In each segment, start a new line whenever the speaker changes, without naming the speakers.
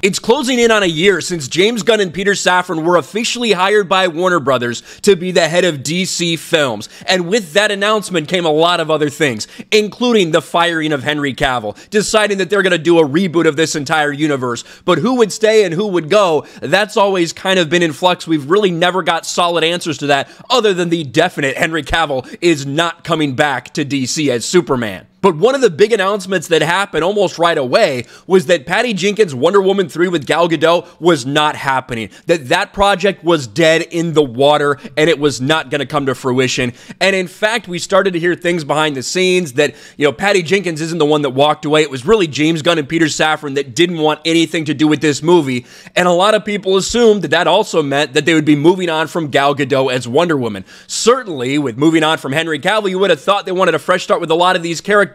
It's closing in on a year since James Gunn and Peter Safran were officially hired by Warner Brothers to be the head of DC Films. And with that announcement came a lot of other things, including the firing of Henry Cavill, deciding that they're going to do a reboot of this entire universe. But who would stay and who would go, that's always kind of been in flux. We've really never got solid answers to that, other than the definite Henry Cavill is not coming back to DC as Superman. But one of the big announcements that happened almost right away was that Patty Jenkins' Wonder Woman 3 with Gal Gadot was not happening. That project was dead in the water and it was not going to come to fruition. And in fact, we started to hear things behind the scenes that, Patty Jenkins isn't the one that walked away. It was really James Gunn and Peter Safran that didn't want anything to do with this movie. And a lot of people assumed that also meant that they would be moving on from Gal Gadot as Wonder Woman. Certainly, with moving on from Henry Cavill, you would have thought they wanted a fresh start with a lot of these characters.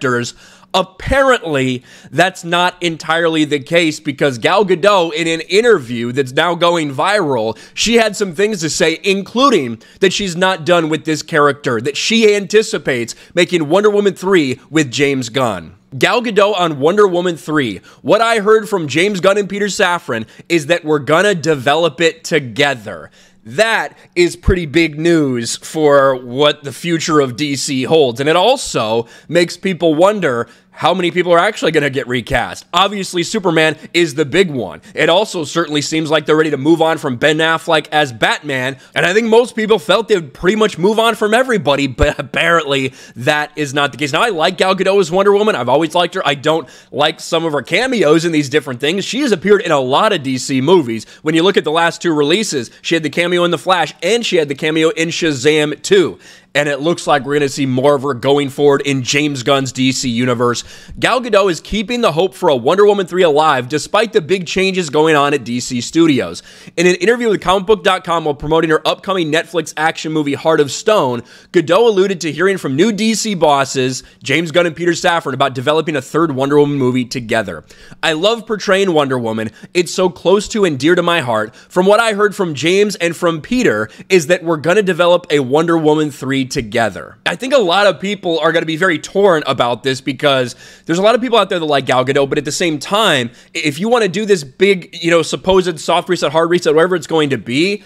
Apparently, that's not entirely the case, because Gal Gadot, in an interview that's now going viral, she had some things to say, including that she's not done with this character, that she anticipates making Wonder Woman 3 with James Gunn. Gal Gadot on Wonder Woman 3. What I heard from James Gunn and Peter Safran is that we're gonna develop it together. That is pretty big news for what the future of DC holds. And it also makes people wonder how many people are actually going to get recast. Obviously, Superman is the big one. It also certainly seems like they're ready to move on from Ben Affleck as Batman, and I think most people felt they would pretty much move on from everybody, but apparently that is not the case. Now, I like Gal Gadot as Wonder Woman. I've always liked her. I don't like some of her cameos in these different things. She has appeared in a lot of DC movies. When you look at the last two releases, she had the cameo in The Flash, and she had the cameo in Shazam 2. And it looks like we're going to see more of her going forward in James Gunn's DC universe. Gal Gadot is keeping the hope for a Wonder Woman 3 alive, despite the big changes going on at DC Studios. In an interview with comicbook.com while promoting her upcoming Netflix action movie Heart of Stone, Gadot alluded to hearing from new DC bosses, James Gunn and Peter Safran, about developing a third Wonder Woman movie together. I love portraying Wonder Woman. It's so close to and dear to my heart. From what I heard from James and from Peter is that we're going to develop a Wonder Woman 3 together. I think a lot of people are going to be very torn about this, because there's a lot of people out there that like Gal Gadot, but at the same time, if you want to do this big, supposed soft reset, hard reset, whatever it's going to be,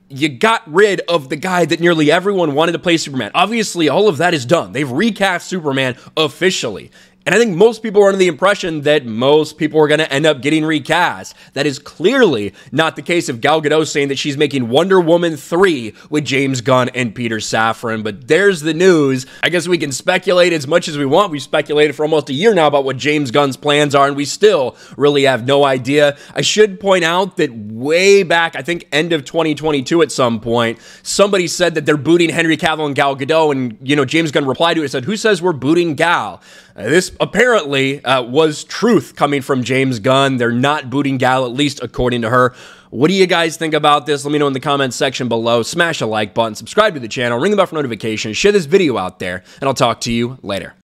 you got rid of the guy that nearly everyone wanted to play Superman. Obviously, all of that is done. They've recast Superman officially. And I think most people are under the impression that most people are going to end up getting recast. That is clearly not the case of Gal Gadot saying that she's making Wonder Woman 3 with James Gunn and Peter Safran. But there's the news. I guess we can speculate as much as we want. We've speculated for almost a year now about what James Gunn's plans are, and we still really have no idea. I should point out that way back, I think end of 2022 at some point, somebody said that they're booting Henry Cavill and Gal Gadot, and James Gunn replied to it and said, "Who says we're booting Gal?" This apparently was truth coming from James Gunn. They're not booting Gal, at least according to her. What do you guys think about this? Let me know in the comments section below. Smash a like button, subscribe to the channel, ring the bell for notifications, share this video out there, and I'll talk to you later.